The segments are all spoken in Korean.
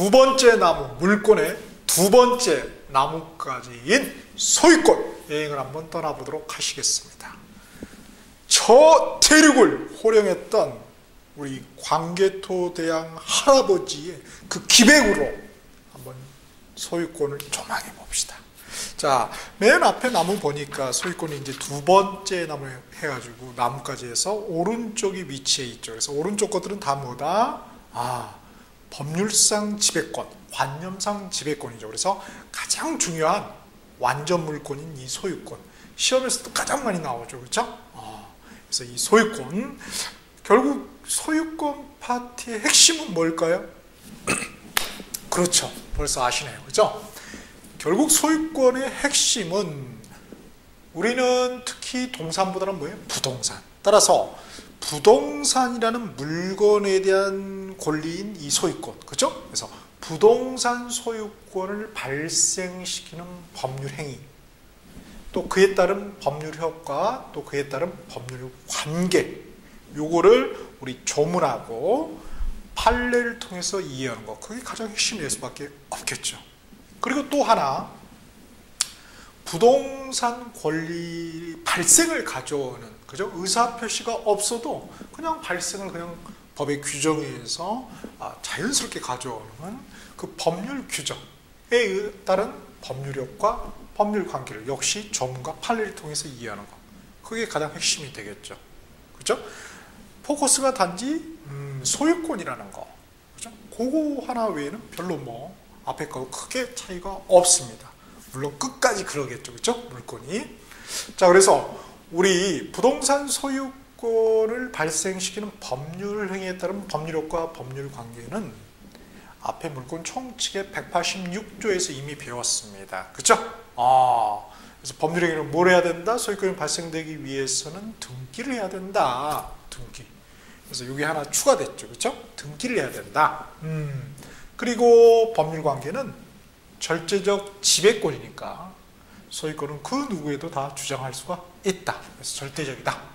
두 번째 나무, 물권의 두 번째 나무까지인 소유권 여행을 한번 떠나보도록 하시겠습니다. 저 대륙을 호령했던 우리 광개토대왕 할아버지의 그 기백으로 한번 소유권을 조망해 봅시다. 자, 맨 앞에 나무 보니까 소유권이 이제 두 번째 나무 해가지고 나무까지 해서 오른쪽이 위치해 있죠. 그래서 오른쪽 것들은 다 뭐다? 법률상 지배권, 관념상 지배권이죠. 그래서 가장 중요한 완전 물권인 이 소유권. 시험에서도 가장 많이 나오죠. 그렇죠? 그래서 이 소유권, 결국 소유권 파트의 핵심은 뭘까요? 그렇죠. 벌써 아시네요. 그렇죠? 결국 소유권의 핵심은 우리는 특히 동산보다는 뭐예요? 부동산. 따라서 부동산이라는 물건에 대한 권리인 이 소유권. 그렇죠? 그래서 부동산 소유권을 발생시키는 법률 행위, 또 그에 따른 법률 효과, 또 그에 따른 법률 관계, 요거를 우리 조문하고 판례를 통해서 이해하는 것, 그게 가장 핵심일 수밖에 없겠죠. 그리고 또 하나, 부동산 권리 발생을 가져오는, 그죠? 의사표시가 없어도 그냥 발생을 그냥 법의 규정에 의해서 자연스럽게 가져오는 그 법률 규정에 따른 법률 효과, 법률 관계를 역시 조문과 판례를 통해서 이해하는 것, 그게 가장 핵심이 되겠죠. 그죠? 포커스가 단지 소유권이라는 거, 그죠? 그거 하나 외에는 별로 뭐 앞에 거하고 크게 차이가 없습니다. 물론 끝까지 그러겠죠. 그죠? 물건이. 자, 그래서 우리 부동산 소유권을 발생시키는 법률 행위에 따른 법률 효과, 법률 관계는 앞에 물권 총칙의 186조에서 이미 배웠습니다. 그죠? 그래서 법률 행위는 뭘 해야 된다? 소유권이 발생되기 위해서는 등기를 해야 된다. 등기. 그래서 이게 하나 추가됐죠. 그렇죠? 등기를 해야 된다. 그리고 법률 관계는 절대적 지배권이니까 소유권은 그 누구에도 다 주장할 수가 있다. 그래서 절대적이다.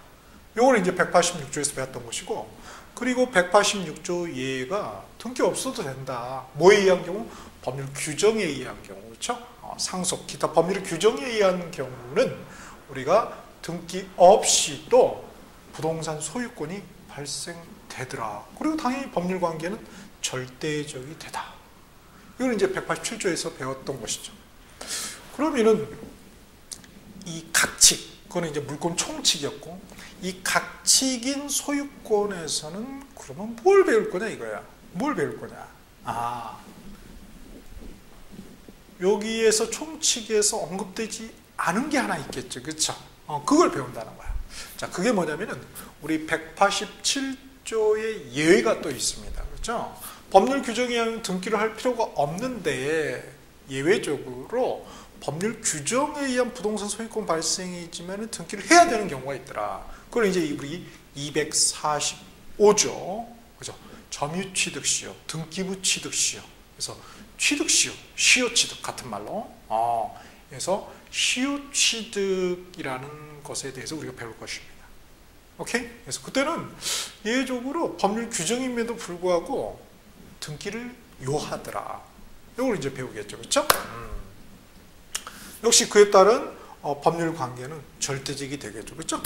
요거는 이제 186조에서 배웠던 것이고, 그리고 186조 예가 등기 없어도 된다. 뭐에 의한 경우? 법률 규정에 의한 경우. 그렇죠? 상속, 기타 법률 규정에 의한 경우는 우리가 등기 없이도 부동산 소유권이 발생되더라. 그리고 당연히 법률 관계는 절대적이 되다. 이건 이제 187조에서 배웠던 것이죠. 그러면은 이 각칙, 그거는 이제 물권 총칙이었고, 이 각칙인 소유권에서는 그러면 뭘 배울 거냐 이거야. 뭘 배울 거냐. 여기에서 총칙에서 언급되지 않은 게 하나 있겠죠. 그렇죠? 그걸 배운다는 거야. 자, 그게 뭐냐면은 우리 187조의 예외가 또 있습니다. 그렇죠? 법률 규정에 의한 등기를 할 필요가 없는데 예외적으로 법률 규정에 의한 부동산 소유권 발생이지만 등기를 해야 되는 경우가 있더라. 그걸 이제 우리 245조, 그죠? 점유취득시효, 등기부 취득시효. 그래서 취득시효, 시효취득 같은 말로. 그래서 시효취득이라는 것에 대해서 우리가 배울 것입니다. 오케이? 그래서 그때는 예외적으로 법률 규정임에도 불구하고 등기를 요하더라. 이걸 이제 배우겠죠. 그렇죠? 역시 그에 따른 법률 관계는 절대적이 되겠죠. 그렇죠?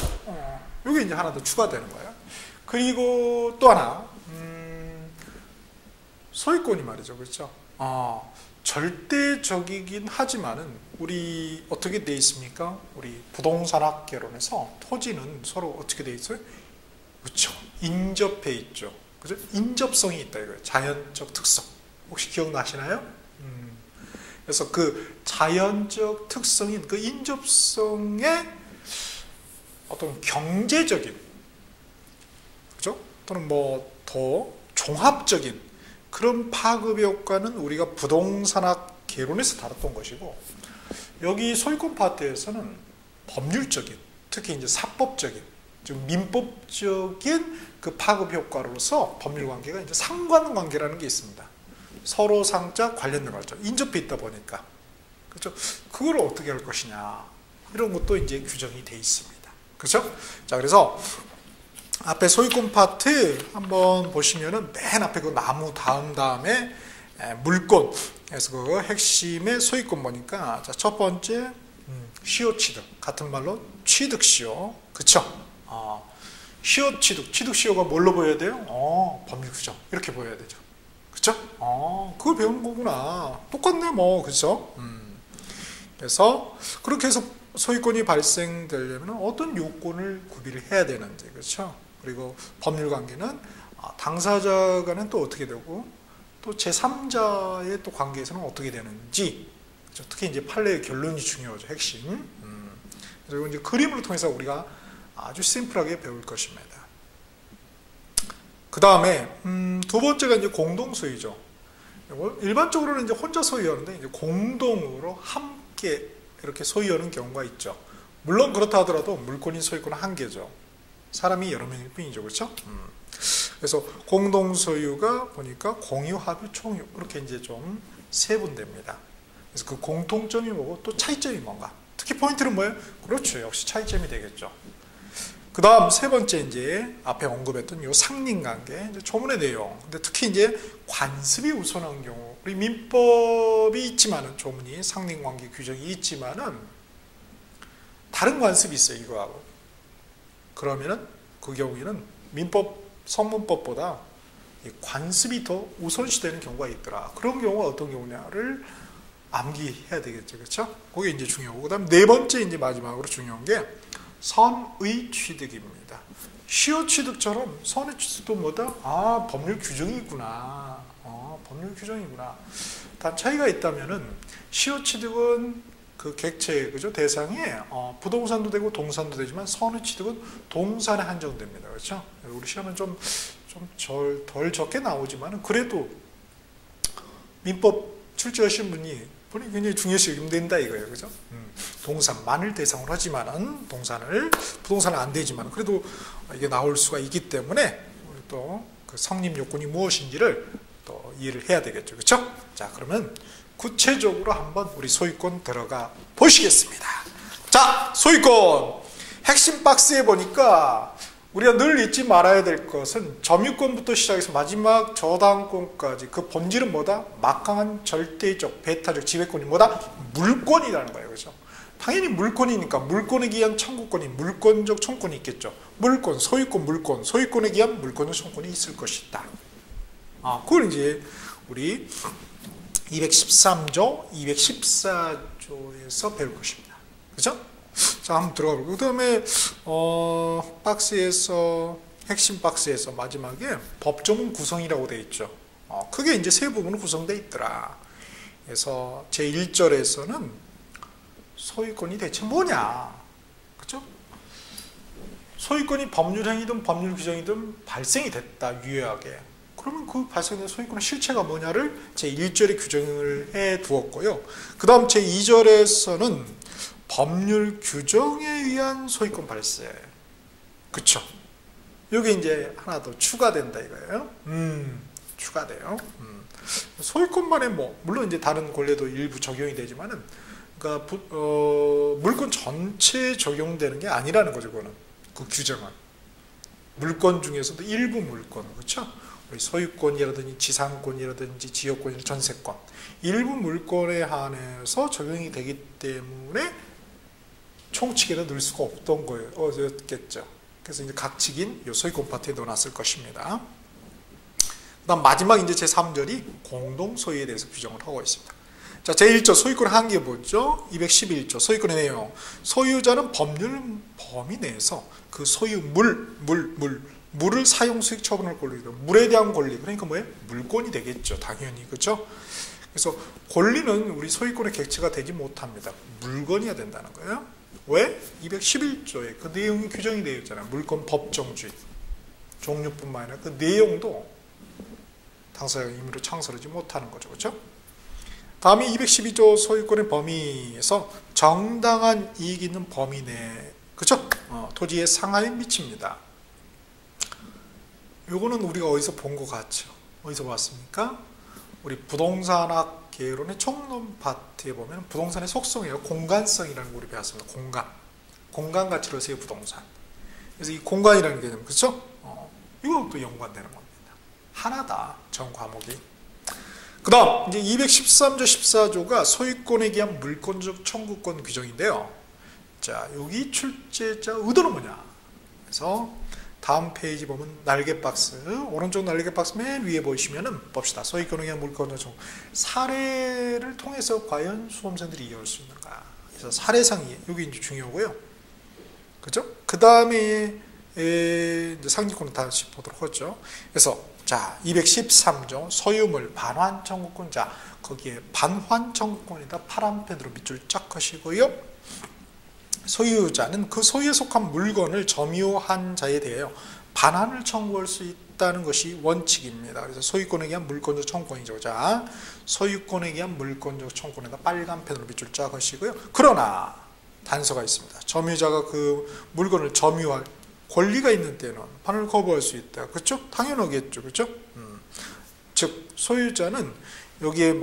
이게 이제 하나 더 추가되는 거예요. 그리고 또 하나, 소유권이 말이죠. 그렇죠? 절대적이긴 하지만은 우리 어떻게 돼 있습니까? 우리 부동산학 개론에서 토지는 서로 어떻게 돼 있어요? 그렇죠. 인접해 있죠. 그죠? 인접성이 있다 이거예요. 자연적 특성. 혹시 기억나시나요? 그래서 그 자연적 특성인 그 인접성의 어떤 경제적인, 그죠? 또는 뭐 더 종합적인 그런 파급 효과는 우리가 부동산학 개론에서 다뤘던 것이고, 여기 소유권 파트에서는 법률적인, 특히 이제 사법적인, 좀 민법적인 그 파급 효과로서 법률 관계가 이제 상관관계라는 게 있습니다. 서로 상자 관련된 거죠. 인접해 있다 보니까. 그렇죠? 그걸 어떻게 할 것이냐. 이런 것도 이제 규정이 돼 있습니다. 그렇죠? 자, 그래서 앞에 소유권 파트 한번 보시면은 맨 앞에 그 나무 다음에 물권에서 그 핵심의 소유권 보니까 자, 첫 번째 시효 취득, 같은 말로 취득 시효, 그쵸? 시효 취득 시효가 뭘로 보여야 돼요? 법률 규정 이렇게 보여야 되죠, 그쵸? 그걸 배우는 거구나. 똑같네 뭐, 그쵸? 그래서 그렇게 해서 소유권이 발생되려면 어떤 요건을 구비를 해야 되는지, 그렇죠? 그리고 법률 관계는 당사자 간은 또 어떻게 되고 또 제3자의 또 관계에서는 어떻게 되는지, 그렇죠? 특히 이제 판례의 결론이 중요하죠, 핵심. 그리고 이제 그림을 통해서 우리가 아주 심플하게 배울 것입니다. 그 다음에 두 번째가 이제 공동 소유죠. 일반적으로는 이제 혼자 소유하는데 이제 공동으로 함께 이렇게 소유하는 경우가 있죠. 물론 그렇다 하더라도 물권인 소유권은 한계죠. 사람이 여러 명일 뿐이죠, 그렇죠? 그래서 공동 소유가 보니까 공유, 합유, 총유 이렇게 이제 좀 세분됩니다. 그래서 그 공통점이 뭐고 또 차이점이 뭔가. 특히 포인트는 뭐예요? 그렇죠, 역시 차이점이 되겠죠. 그 다음 세 번째 이제 앞에 언급했던 요 상린관계, 이제 조문의 내용. 근데 특히 이제 관습이 우선한 경우, 우리 민법이 있지만은 조문이 상린관계 규정이 있지만은 다른 관습이 있어요, 이거하고. 그러면은 그 경우에는 민법 성문법보다 관습이 더 우선시되는 경우가 있더라. 그런 경우가 어떤 경우냐를 암기해야 되겠죠, 그렇죠? 그게 이제 중요하고, 그다음 네 번째 이제 마지막으로 중요한 게 선의 취득입니다. 시효 취득처럼 선의 취득도 뭐다? 법률 규정이 있구나. 법률 규정이구나. 단 차이가 있다면은 시효 취득은 그 객체, 그죠? 대상에 부동산도 되고 동산도 되지만 선의 취득은 동산에 한정됩니다. 그렇죠? 우리 시험은 좀 덜 적게 나오지만 그래도 민법 출제하신 분이 굉장히 중요시 여긴다 이거예요, 그죠? 동산만을 대상으로 하지만은 부동산은 안 되지만 그래도 이게 나올 수가 있기 때문에 또 그 성립 요건이 무엇인지를 또 이해를 해야 되겠죠, 그렇죠? 자, 그러면 구체적으로 한번 우리 소유권 들어가 보시겠습니다. 자, 소유권 핵심 박스에 보니까 우리가 늘 잊지 말아야 될 것은 점유권부터 시작해서 마지막 저당권까지 그 본질은 뭐다? 막강한 절대적, 배타적 지배권이 뭐다? 물권이라는 거예요, 그렇죠? 당연히 물권이니까 물권에 기한 청구권이 물권적 청구권이 있겠죠. 물권, 소유권, 물권, 소유권에 기한 물권적 청구권이 있을 것이다. 그걸 이제 우리 213조, 214조에서 배울 것입니다. 그렇죠? 자, 한번 들어가 볼게요. 그 다음에 박스에서 핵심 박스에서 마지막에 법조문 구성이라고 되어 있죠. 크게 이제 세 부분으로 구성되어 있더라. 그래서 제1절에서는 소유권이 대체 뭐냐, 그렇죠? 소유권이 법률행위든 법률 규정이든 발생이 됐다, 유효하게. 그러면 그 발생된 소유권의 실체가 뭐냐를 제1절에 규정을 해 두었고요. 그 다음 제2절에서는 법률 규정에 의한 소유권 발생. 그쵸? 여기 이제 하나 더 추가된다 이거예요. 추가돼요. 소유권만에 물론 이제 다른 권리도 일부 적용이 되지만은, 그러니까 물권 전체에 적용되는 게 아니라는 거죠, 그거는. 그 규정은. 물권 중에서도 일부 물권, 그렇죠? 소유권이라든지 지상권이라든지 지역권이라든지 전세권. 일부 물권에 한해서 적용이 되기 때문에 총칙에다 넣을 수가 없던 거였겠죠. 그래서 이제 각칙인 이 소유권 파트에 넣어놨을 것입니다. 그 다음 마지막 이제 제3절이 공동 소유에 대해서 규정을 하고 있습니다. 자, 제1조 소유권의 한계 뭐죠? 211조 소유권의 내용. 소유자는 법률 범위 내에서 그 소유 물을 사용 수익 처분할 권리다. 물에 대한 권리. 그러니까 뭐예요? 물권이 되겠죠. 당연히. 그렇죠? 그래서 권리는 우리 소유권의 객체가 되지 못합니다. 물건이어야 된다는 거예요. 왜? 211조에 그 내용이 규정이 되어 있잖아요. 물권 법정주의. 종류뿐만 아니라 그 내용도 당사자가 임의로 창설하지 못하는 거죠. 그렇죠? 다음에 212조 소유권의 범위에서 정당한 이익이 있는 범위 내, 그렇죠? 토지의 상하에 미칩니다. 요거는 우리가 어디서 본 것 같죠? 어디서 봤습니까? 우리 부동산학 개론의 총론 파트에 보면 부동산의 속성이에요. 공간성이라는 걸 우리 배웠습니다. 공간 가치로 세요 부동산. 그래서 이 공간이라는 개념, 그렇죠? 이것도 연관되는 겁니다. 하나다, 전 과목이. 그 다음 이제 213조 14조가 소유권에 기한 물권적 청구권 규정인데요. 자, 여기 출제자 의도는 뭐냐? 그래서 다음 페이지 보면 날개 박스, 오른쪽 날개 박스 맨 위에 보시면은 봅시다. 소유권에 기한 물권적 청구. 사례를 통해서 과연 수험생들이 이해할 수 있는가? 그래서 사례상이 여기 이제 중요하고요. 그죠? 그 다음에 상리권은 다시 보도록 하죠. 그래서 자, 213조 소유물 반환 청구권. 자, 거기에 반환 청구권에다 파란 펜으로 밑줄 쫙 하시고요. 소유자는 그 소유에 속한 물건을 점유한 자에 대하여 반환을 청구할 수 있다는 것이 원칙입니다. 그래서 소유권에 의한 물권적 청구권이죠. 자, 소유권에 의한 물권적 청구권에다 빨간 펜으로 밑줄 쫙 하시고요. 그러나 단서가 있습니다. 점유자가 그 물건을 점유할 권리가 있는 때는 반환을 거부할 수 있다. 그렇죠? 당연하겠죠. 그렇죠? 즉 소유자는 여기에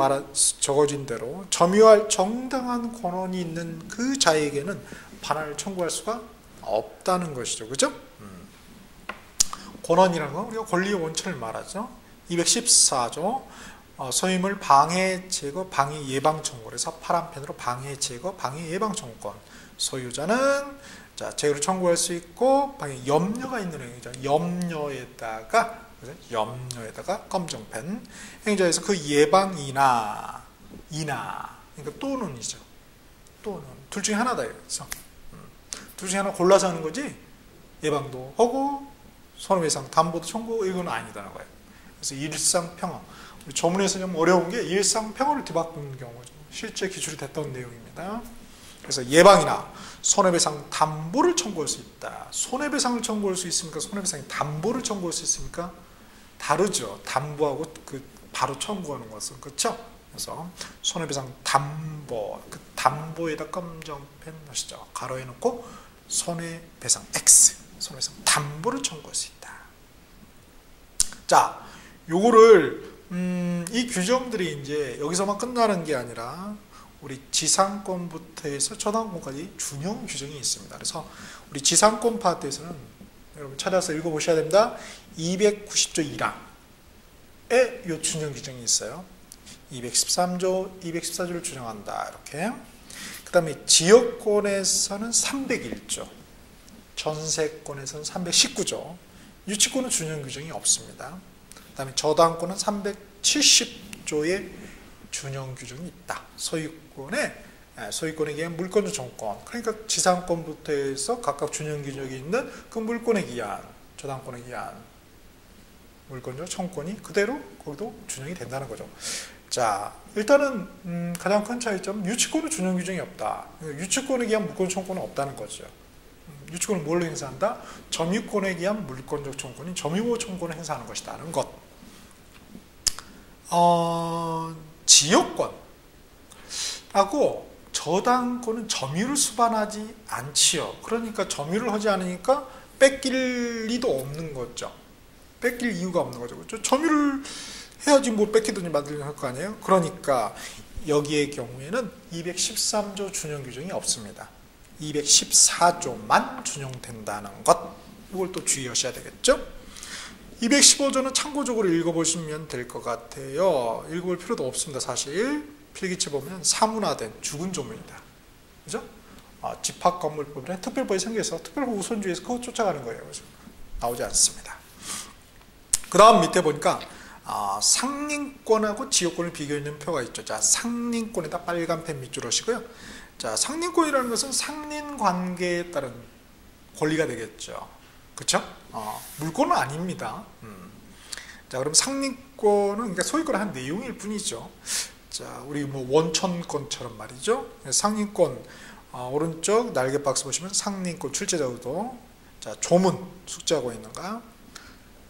적어진 대로 점유할 정당한 권한이 있는 그 자에게는 반환을 청구할 수가 없다는 것이죠. 그렇죠? 권한이라는 건 우리가 권리의 원천을 말하죠. 214조 소유물 방해 제거 방해 예방 청구. 그래서 파란 펜으로 방해 제거 방해 예방 청구권. 소유자는 자, 제거를 청구할 수 있고 방해 염려가 있는 행위자. 염려에다가 검정펜. 행위자에서 그 예방이나 그러니까 또는이죠. 또는 둘 중에 하나다. 그래서 둘 중에 하나 골라서 하는 거지. 예방도 하고 손해배상 담보도 청구 이건 아니다는 거예요. 그래서 일상평화. 우리 조문에서 좀 어려운 게 일상평화를 뒤바꾸는 경우죠. 실제 기출이 됐던 내용입니다. 그래서 예방이나 손해배상 담보를 청구할 수 있다. 손해배상을 청구할 수 있습니까? 손해배상의 담보를 청구할 수 있습니까? 다르죠. 담보하고 그 바로 청구하는 것은. 그렇죠? 그래서 손해배상 담보, 그 담보에다 검정펜 넣으시죠. 가로에 놓고 손해배상 X, 손해배상 담보를 청구할 수 있다. 자, 요거를 이 규정들이 이제 여기서만 끝나는 게 아니라 우리 지상권부터 해서 저당권까지 준용 규정이 있습니다. 그래서 우리 지상권 파트에서는 여러분 찾아서 읽어보셔야 됩니다. 290조 1항에 이 준용 규정이 있어요. 213조, 214조를 준용한다. 이렇게. 그 다음에 지역권에서는 301조, 전세권에서는 319조, 유치권은 준용 규정이 없습니다. 그 다음에 저당권은 370조의 준용 규정이 있다. 소유권에 기한 물권적 청구권. 그러니까 지상권부터 해서 각각 준용 규정이 있는 그 물권에 기한, 저당권에 기한 물권적 청구권이 그대로 거기도 준용이 된다는 거죠. 자, 일단은 가장 큰 차이점, 유치권은 준용 규정이 없다. 유치권에 기한 물권적 청구권은 없다는 거죠. 유치권은 뭘로 행사한다? 점유권에 기한 물권적 청구권인 점유보호 청구권을 행사하는 것이다는 것. 지역권하고 저당권은 점유를 수반하지 않지요. 그러니까 점유를 하지 않으니까 뺏길 리도 없는 거죠. 뺏길 이유가 없는 거죠. 그렇죠? 점유를 해야지 뭐 뺏기든지 만들든지 할 거 아니에요. 그러니까 여기의 경우에는 213조 준용 규정이 없습니다. 214조만 준용된다는 것. 이걸 또 주의하셔야 되겠죠. 215조는 참고적으로 읽어보시면 될 것 같아요. 읽어볼 필요도 없습니다. 사실 필기체 보면 사문화된 죽은 조문이다. 그죠? 집합건물법에 특별법이 생겨서 특별법 우선주의에서 그거 쫓아가는 거예요. 그죠? 나오지 않습니다. 그 다음 밑에 보니까 상린권하고 지역권을 비교해 있는 표가 있죠. 자, 상린권에다 빨간 펜 밑줄 하시고요. 자, 상린권이라는 것은 상린관계에 따른 권리가 되겠죠. 그렇죠? 물권은 아닙니다. 자, 그럼 상린권은 그러니까 소유권의 한 내용일 뿐이죠. 자, 우리 뭐 원천권처럼 말이죠. 상린권 오른쪽 날개 박스 보시면 상린권 출제자도 자, 조문 숙지하고 있는가?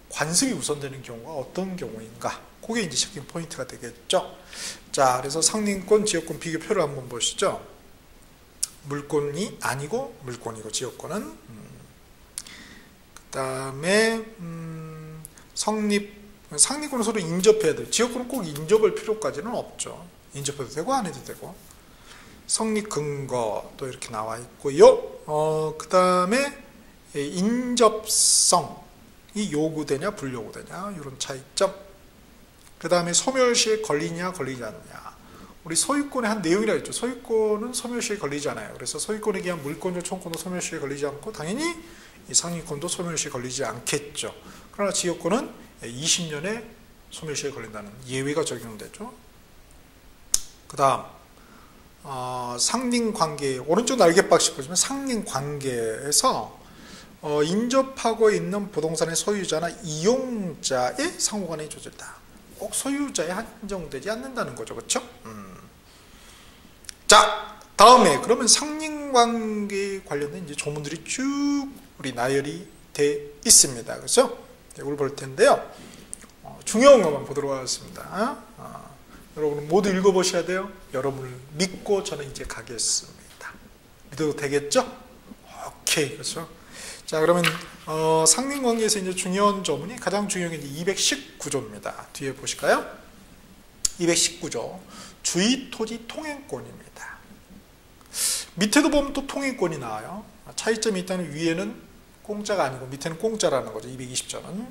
관습이 우선되는 경우가 어떤 경우인가? 그게 이제 시작인 포인트가 되겠죠. 자, 그래서 상린권, 지역권 비교표를 한번 보시죠. 물권이 아니고 물권이고 지역권은 그 다음에 상린권은 서로 인접해야 돼요. 지역권은 꼭 인접할 필요까지는 없죠. 인접해도 되고 안 해도 되고. 성립 근거도 이렇게 나와 있고요. 그 다음에 인접성이 요구되냐 불요구되냐 이런 차이점. 그 다음에 소멸시에 걸리냐 걸리지 않느냐. 우리 소유권의 한 내용이라 했죠. 소유권은 소멸시에 걸리지 않아요. 그래서 소유권에 기한 물권조 청권도 소멸시에 걸리지 않고 당연히 이 상위권도 소멸시에 걸리지 않겠죠. 그러나 지역권은 20년에 소멸시에 걸린다는 예외가 적용되죠. 그 다음 상린관계, 오른쪽 날개박씨 보시면 상린관계에서 인접하고 있는 부동산의 소유자나 이용자의 상호간의 조절이다. 꼭 소유자에 한정되지 않는다는 거죠. 그렇죠? 자, 다음에 그러면 상린관계에 관련된 이제 조문들이 쭉 우리 나열이 돼 있습니다. 그렇죠? 이걸 볼 텐데요. 중요한 것만 보도록 하겠습니다. 여러분 모두 읽어보셔야 돼요. 여러분을 믿고 저는 이제 가겠습니다. 믿어도 되겠죠? 오케이, 그렇죠? 자, 그러면 상린관계에서 이제 중요한 조문이 가장 중요한 게 이제 219조입니다. 뒤에 보실까요? 219조 주의 토지 통행권입니다. 밑에도 보면 또 통행권이 나와요. 차이점이 있다는 위에는 공짜가 아니고 밑에는 공짜라는 거죠. 220조는.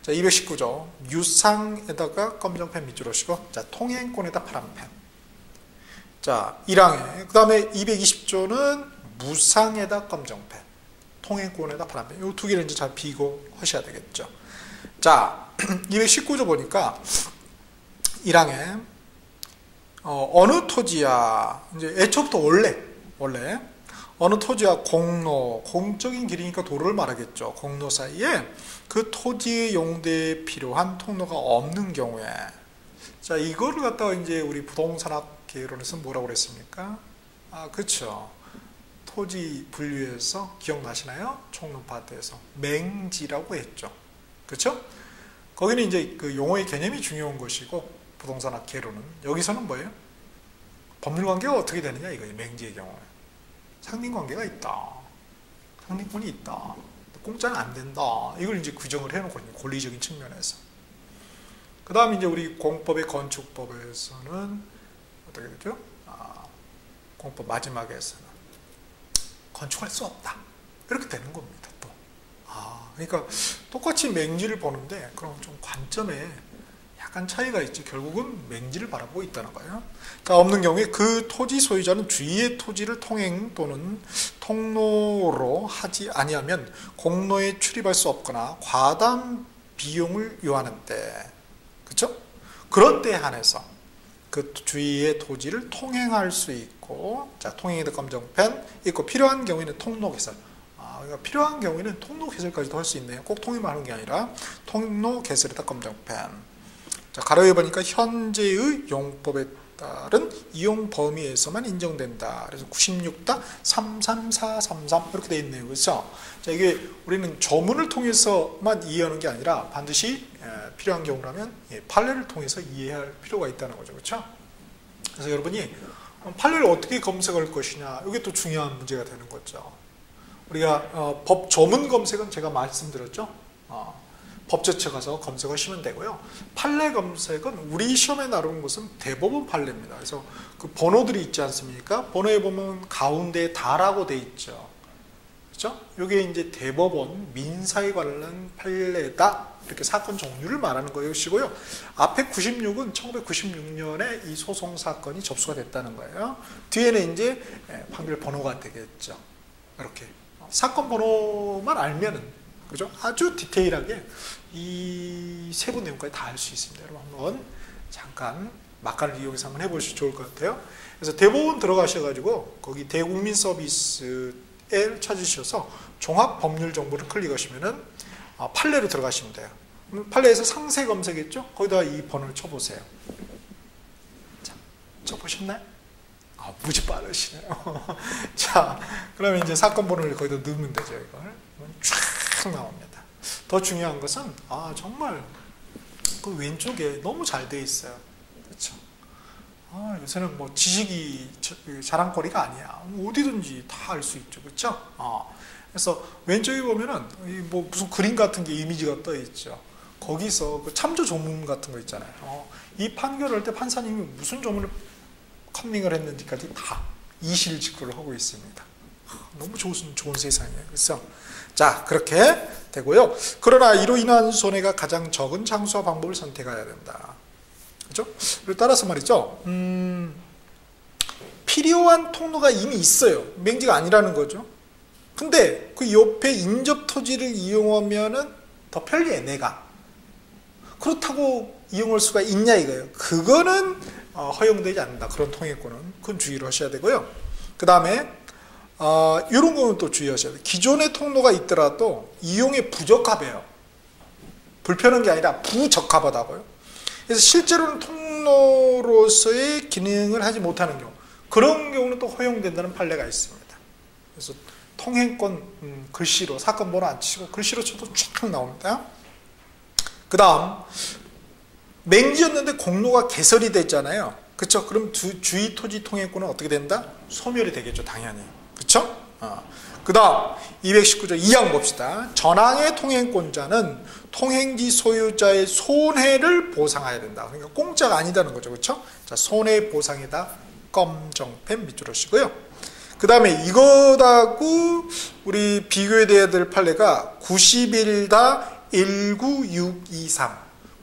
자, 219조 유상에다가 검정펜 밑줄로 쓰고, 자, 통행권에다 파란펜. 자, 1항에 그 다음에 220조는 무상에다 검정펜, 통행권에다 파란펜. 이 두 개를 이제 잘 비교하셔야 되겠죠. 자, 219조 보니까 1항에 어느 토지야, 이제 애초부터 원래 어느 토지와 공로, 공적인 길이니까 도로를 말하겠죠. 공로 사이에 그 토지의 용도에 필요한 통로가 없는 경우에, 자, 이거를 갖다가 이제 우리 부동산학 개론에서 뭐라고 그랬습니까? 그렇죠. 토지 분류에서 기억나시나요? 총론 파트에서 맹지라고 했죠. 그렇죠? 거기는 이제 그 용어의 개념이 중요한 것이고, 부동산학 개론은 여기서는 뭐예요? 법률 관계가 어떻게 되느냐 이거예요. 맹지의 경우에 상린관계가 있다, 상린권이 있다, 공짜는 안 된다. 이걸 이제 규정을 해놓고 있는 권리적인 측면에서. 그 다음에 이제 우리 공법의 건축법에서는 어떻게 되죠? 공법 마지막에서는 건축할 수 없다. 이렇게 되는 겁니다. 또. 그러니까 똑같이 맹지를 보는데 그럼 좀 관점에 약간 차이가 있지. 결국은 맹지를 바라보고 있다는 거예요. 자, 없는 경우에 그 토지 소유자는 주위의 토지를 통행 또는 통로로 하지 아니하면 공로에 출입할 수 없거나 과다한 비용을 요하는 때, 그렇죠? 그런 때에 한해서 그 주위의 토지를 통행할 수 있고, 자, 통행에다 검정펜 있고, 필요한 경우에는 통로 개설. 그러니까 필요한 경우에는 통로 개설까지도 할 수 있네요. 꼭 통행만 하는 게 아니라 통로 개설에다 검정펜. 자, 가로에 보니까 현재의 용법에 따른 이용 범위에서만 인정된다. 그래서 96-33433 이렇게 되어 있네요. 그렇죠? 자, 이게 우리는 조문을 통해서만 이해하는 게 아니라 반드시 필요한 경우라면 판례를 통해서 이해할 필요가 있다는 거죠. 그렇죠? 그래서 여러분이 판례를 어떻게 검색할 것이냐, 이게 또 중요한 문제가 되는 거죠. 우리가 법 조문 검색은 제가 말씀드렸죠. 법제처 가서 검색하시면 되고요. 판례 검색은 우리 시험에 나오는 것은 대법원 판례입니다. 그래서 그 번호들이 있지 않습니까? 번호에 보면 가운데 다라고 돼 있죠. 그렇죠? 이게 이제 대법원 민사에 관련 판례다. 이렇게 사건 종류를 말하는 것이고요. 앞에 96은 1996년에 이 소송 사건이 접수가 됐다는 거예요. 뒤에는 이제 판결 번호가 되겠죠. 이렇게 사건 번호만 알면은, 그죠? 아주 디테일하게 이 세부 내용까지 다 알 수 있습니다. 여러분 한번 잠깐 막간을 이용해서 한번 해보시면 좋을 것 같아요. 그래서 대법원 들어가셔가지고 거기 대국민 서비스에 찾으셔서 종합 법률 정보를 클릭하시면은 판례로 들어가시면 돼요. 판례에서 상세 검색했죠? 거기다가 이 번호를 쳐보세요. 자, 쳐보셨나요? 무지 빠르시네요. 자, 그러면 이제 사건 번호를 거기다 넣으면 되죠. 이걸 쫙 나옵니다. 더 중요한 것은 정말 그 왼쪽에 너무 잘 돼 있어요. 그렇죠? 요새는 뭐 지식이 자랑거리가 아니야. 어디든지 다 알 수 있죠. 그렇죠? 그래서 왼쪽에 보면은 뭐 무슨 그림 같은 게 이미지가 떠 있죠. 거기서 그 참조 조문 같은 거 있잖아요. 이 판결을 할 때 판사님이 무슨 조문을 컨닝을 했는지까지 다 이실직고를 하고 있습니다. 너무 좋은 세상이에요. 그래서 자, 그렇게 되고요. 그러나 이로 인한 손해가 가장 적은 장소와 방법을 선택해야 된다. 그죠? 그리고 따라서 말이죠. 필요한 통로가 이미 있어요. 맹지가 아니라는 거죠. 근데 그 옆에 인접 토지를 이용하면은 더 편리해, 내가. 그렇다고 이용할 수가 있냐 이거예요. 그거는 허용되지 않는다. 그런 통행권은. 그건 주의를 하셔야 되고요. 그 다음에 이런 거는 또 주의하셔야 돼요. 기존의 통로가 있더라도 이용에 부적합해요. 불편한 게 아니라 부적합하다고요. 그래서 실제로는 통로로서의 기능을 하지 못하는 경우, 그런 경우는 또 허용된다는 판례가 있습니다. 그래서 통행권 글씨로, 사건 번호 안 치고 글씨로 쳐도 쫙 나옵니다. 그 다음, 맹지였는데 공로가 개설이 됐잖아요. 그쵸? 그럼 주의 토지 통행권은 어떻게 된다? 소멸이 되겠죠, 당연히. 그쵸? 그 다음 219조 2항 봅시다. 전항의 통행권자는 통행지 소유자의 손해를 보상해야 된다. 그러니까 공짜가 아니다는 거죠. 그렇죠? 자, 손해보상이다. 검정펜 밑줄을 쓰고요. 그 다음에 이거하고 우리 비교해야 될 판례가 91-19623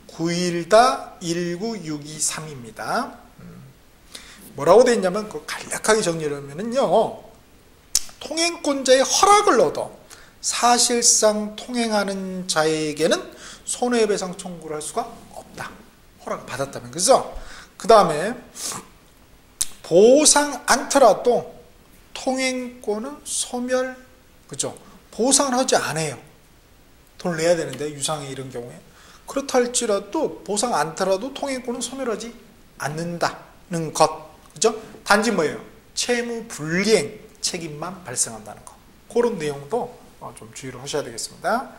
91-19623입니다. 뭐라고 되어 있냐면 그 간략하게 정리를 하면은요, 통행권자의 허락을 얻어 사실상 통행하는 자에게는 손해배상 청구를 할 수가 없다. 허락을 받았다면. 그죠? 그 다음에 보상 않더라도 통행권은 소멸, 그죠? 보상을 하지 않아요. 돈을 내야 되는데, 유상의 이런 경우에. 그렇다 할지라도 보상 않더라도 통행권은 소멸하지 않는다는 것. 그죠? 단지 뭐예요? 채무 불이행 책임만 발생한다는 거. 그런 내용도 좀 주의를 하셔야 되겠습니다.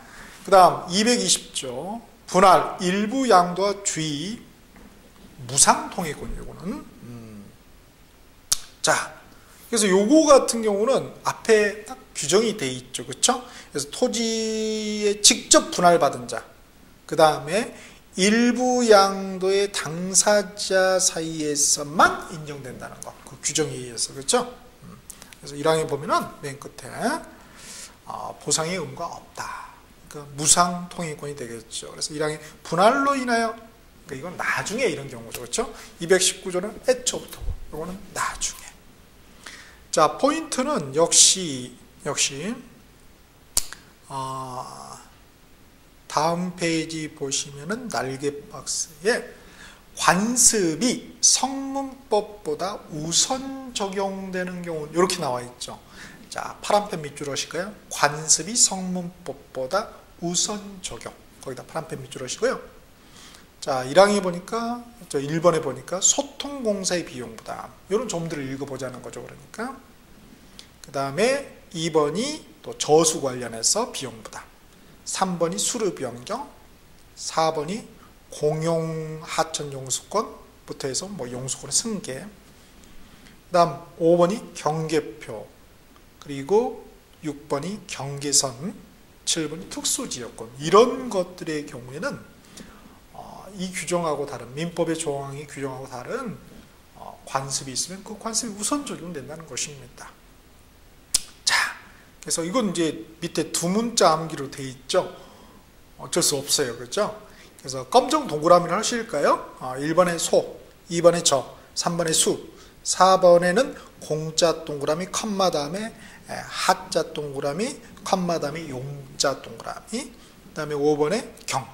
그 다음 220조 분할 일부 양도와 주의 무상 통행권. 요거는 자, 그래서 요거 같은 경우는 앞에 딱 규정이 돼 있죠. 그렇죠? 그래서 토지에 직접 분할받은 자, 그 다음에 일부 양도의 당사자 사이에서만 인정된다는 것. 그 규정에 의해서. 그렇죠? 그래서 1항에 보면은 맨 끝에 보상의 의무가 없다. 그러니까 무상 통행권이 되겠죠. 그래서 1항에 분할로 인하여, 그러니까 이건 나중에 이런 경우죠. 그렇죠? 219조는 애초부터고, 이거는 나중에. 자, 포인트는 역시 다음 페이지 보시면은 날개 박스에 관습이 성문법보다 우선 적용되는 경우는 이렇게 나와 있죠. 자, 파란펜 밑줄 하실까요? 관습이 성문법보다 우선 적용. 거기다 파란펜 밑줄 하시고요. 자, 1항에 보니까, 1번에 보니까 소통공사의 비용 부담. 이런 점들을 읽어보자는 거죠. 그러니까. 그 다음에 2번이 또 저수 관련해서 비용 부담. 3번이 수류 변경. 4번이 공용 하천 용수권부터 해서 뭐 용수권의 승계. 그 다음 5번이 경계표. 그리고 6번이 경계선. 7번이 특수지역권. 이런 것들의 경우에는 이 규정하고 다른, 민법의 조항이 규정하고 다른 관습이 있으면 그 관습이 우선 적용된다는 것입니다. 자, 그래서 이건 이제 밑에 두 문자 암기로 돼 있죠. 어쩔 수 없어요. 그렇죠? 그래서 검정 동그라미를 하실까요? 1번에 소, 2번에 저, 3번에 수, 4번에는 공자 동그라미, 컴마 다음에 하자 동그라미, 컴마 다음에 용자 동그라미, 그 다음에 5번에 경,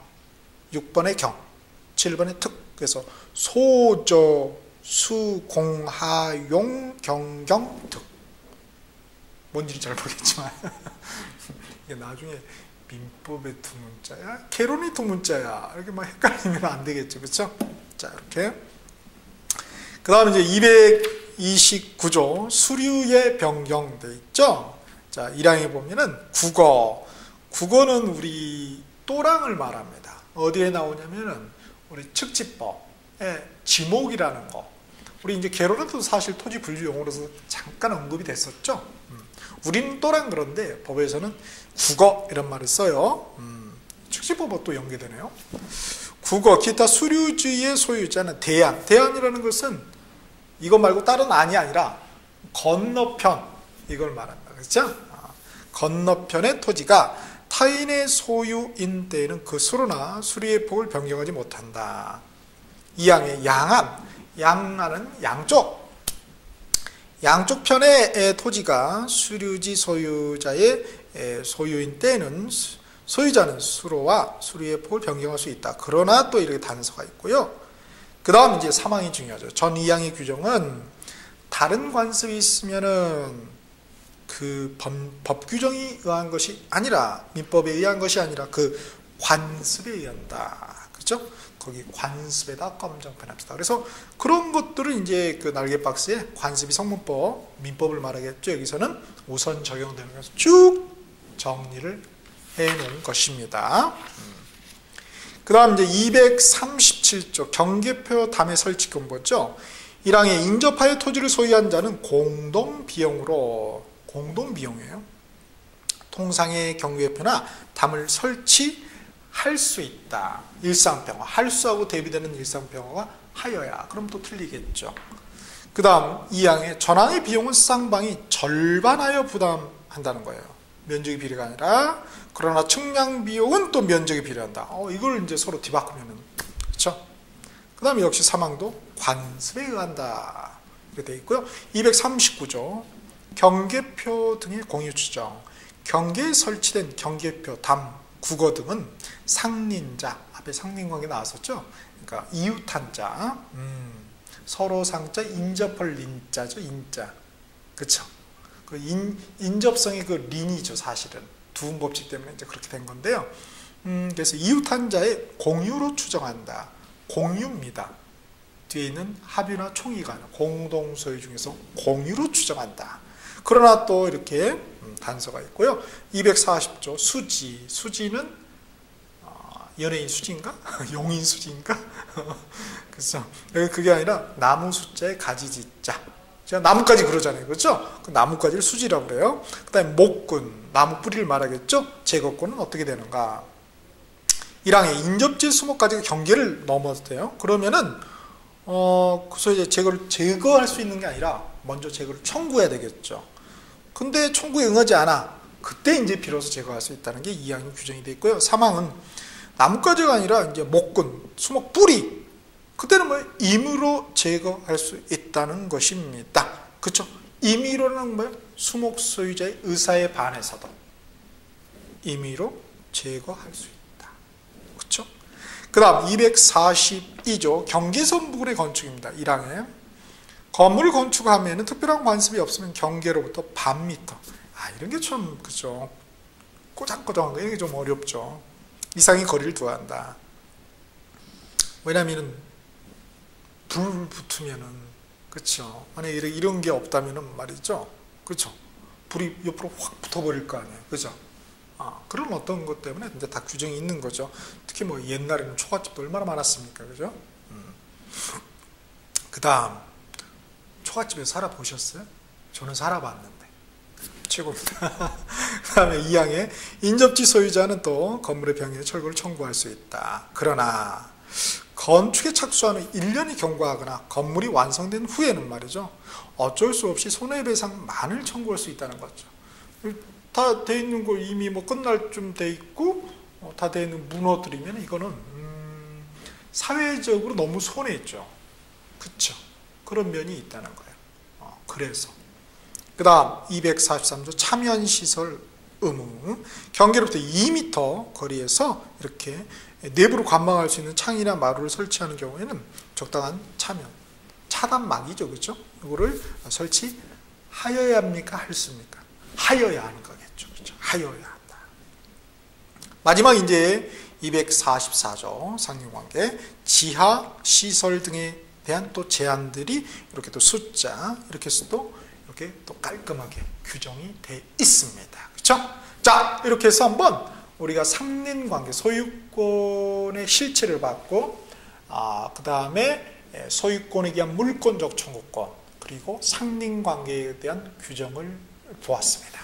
6번에 경, 7번에 특. 그래서 소저 수공하용 경경 특. 뭔지 잘 모르겠지만 이게 나중에 민법의 두 문자야, 개론의 두 문자야, 이렇게 막 헷갈리면 안 되겠죠. 그렇죠? 자, 이렇게. 그 다음에 이제 229조 수류의 변경돼 있죠. 자, 1항에 보면은 국어는 우리 또랑을 말합니다. 어디에 나오냐면은 우리 측지법의 지목이라는 거. 우리 이제 개론에도 사실 토지 분류 용어로서 잠깐 언급이 됐었죠. 우리는 또랑 그런데 법에서는 국어 이런 말을 써요. 측지법과 또 연계되네요. 국어, 기타 수류주의 소유자는 대안. 대안이라는 것은 이거 말고 다른 안이 아니라 건너편, 이걸 말합니다. 그렇죠? 건너편의 토지가 타인의 소유인 때에는 그 수로나 수리의 폭을 변경하지 못한다. 2항의 양안은 양쪽 편의 토지가 수류지 소유자의 소유인 때는 소유자는 수로와 수리의 폭을 변경할 수 있다. 그러나 또 이렇게 단서가 있고요. 그 다음 이제 3항이 중요하죠. 전 2항의 규정은 다른 관습이 있으면은 그 법 규정에 의한 것이 아니라, 민법에 의한 것이 아니라 그 관습에 의한다. 그렇죠? 거기 관습에다 검정펜 합시다. 그래서 그런 것들을 이제 그 날개 박스에 관습이 성문법, 민법을 말하겠죠. 여기서는 우선 적용되는 것을 쭉 정리를 해 놓은 것입니다. 그 다음 이제 237조 경계표 담의 설치 공부죠. 1항에 인접하여 토지를 소유한 자는 공동비용이에요. 통상의 경계표나 담을 설치할 수 있다. 일상평화, 할 수하고 대비되는 일상평화가 하여야. 그럼 또 틀리겠죠. 그 다음 2항에 전항의 비용은 쌍방이 절반하여 부담한다는 거예요. 면적이 비례가 아니라. 그러나 측량 비용은 또 면적이 비례한다. 이걸 이제 서로 뒤바꾸면은, 그렇죠? 그 다음에 역시 3항도 관습에 의한다. 이렇게 되어 있고요. 239조 경계표 등의 공유 추정. 경계에 설치된 경계표, 담, 국어 등은 상린자, 앞에 상린관계 나왔었죠. 그러니까 이웃한 자, 서로 상자, 인접할 린자죠. 인자, 그렇죠? 그 인접성이 그 린이죠. 사실은 두음 법칙 때문에 이제 그렇게 된 건데요. 그래서 이웃한 자의 공유로 추정한다. 공유입니다. 뒤에 있는 합유나 총이가 아니라 공동 소유 중에서 공유로 추정한다. 그러나 또 이렇게 단서가 있고요. 240조 수지는 연예인 수지인가? 용인 수지인가? 그렇죠. 그게 아니라 나무 숫자에 가지 짓자. 제가 나무까지 그러잖아요. 그렇죠? 그 나무까지를 수지라고 그래요. 그 다음에 목근, 나무 뿌리를 말하겠죠? 제거권은 어떻게 되는가? 1항에 인접지 수목까지 경계를 넘어도 돼요. 그러면은 소유자 제거를 제거할 수 있는 게 아니라 먼저 제거를 청구해야 되겠죠. 근데 청구에 응하지 않아. 그때 이제 비로소 제거할 수 있다는 게 2항이 규정이 되어 있고요. 3항은 나뭇가지가 아니라 이제 목근, 수목 뿌리. 그때는 뭐 임의로 제거할 수 있다는 것입니다. 그렇죠? 임의로는 뭐예요? 수목 소유자의 의사에 반해서도 임의로 제거할 수 있다. 그렇죠? 그 다음 242조 경계선 부근의 건축입니다. 1항에 건물을 건축하면 특별한 관습이 없으면 경계로부터 반 미터. 이런 게 참, 그죠? 꼬장꼬장한 거, 이게 좀 어렵죠. 이상의 거리를 두어야 한다. 왜냐면은, 불 붙으면은, 그쵸? 만약에 이런 게 없다면은 말이죠. 그쵸? 불이 옆으로 확 붙어버릴 거 아니에요. 그죠? 그런 어떤 것 때문에 이제 다 규정이 있는 거죠. 특히 뭐 옛날에는 초가집도 얼마나 많았습니까? 그죠? 그 다음, 초가집에서 살아보셨어요? 저는 살아봤는데 최고입니다. 그 다음에 2항에 인접지 소유자는 또 건물의 병에 철거를 청구할 수 있다. 그러나 건축에 착수하는 1년이 경과하거나 건물이 완성된 후에는 말이죠. 어쩔 수 없이 손해배상만을 청구할 수 있다는 거죠. 다 돼 있는 거 이미 뭐 끝날 쯤 돼 있고 다 돼 있는 무너뜨리면 이거는 사회적으로 너무 손해죠. 그쵸? 그런 면이 있다는 거예요. 그래서 그 다음 243조 참여시설 의무. 경계로부터 2m 거리에서 이렇게 내부로 관망할 수 있는 창이나 마루를 설치하는 경우에는 적당한 차단막이죠. 그렇죠? 이거를 설치하여야 합니까? 할 수 있습니까? 하여야 하는 거겠죠. 그렇죠? 하여야 한다. 마지막 이제 244조 상경관계 지하 시설 등에 대한 또 제한들이 이렇게 또 숫자 이렇게 해서 또 이렇게 또 깔끔하게 규정이 돼 있습니다. 그렇죠? 자, 이렇게 해서 한번 우리가 상린관계 소유권의 실체를 봤고 그 다음에 소유권에 대한 물권적 청구권 그리고 상린관계에 대한 규정을 보았습니다.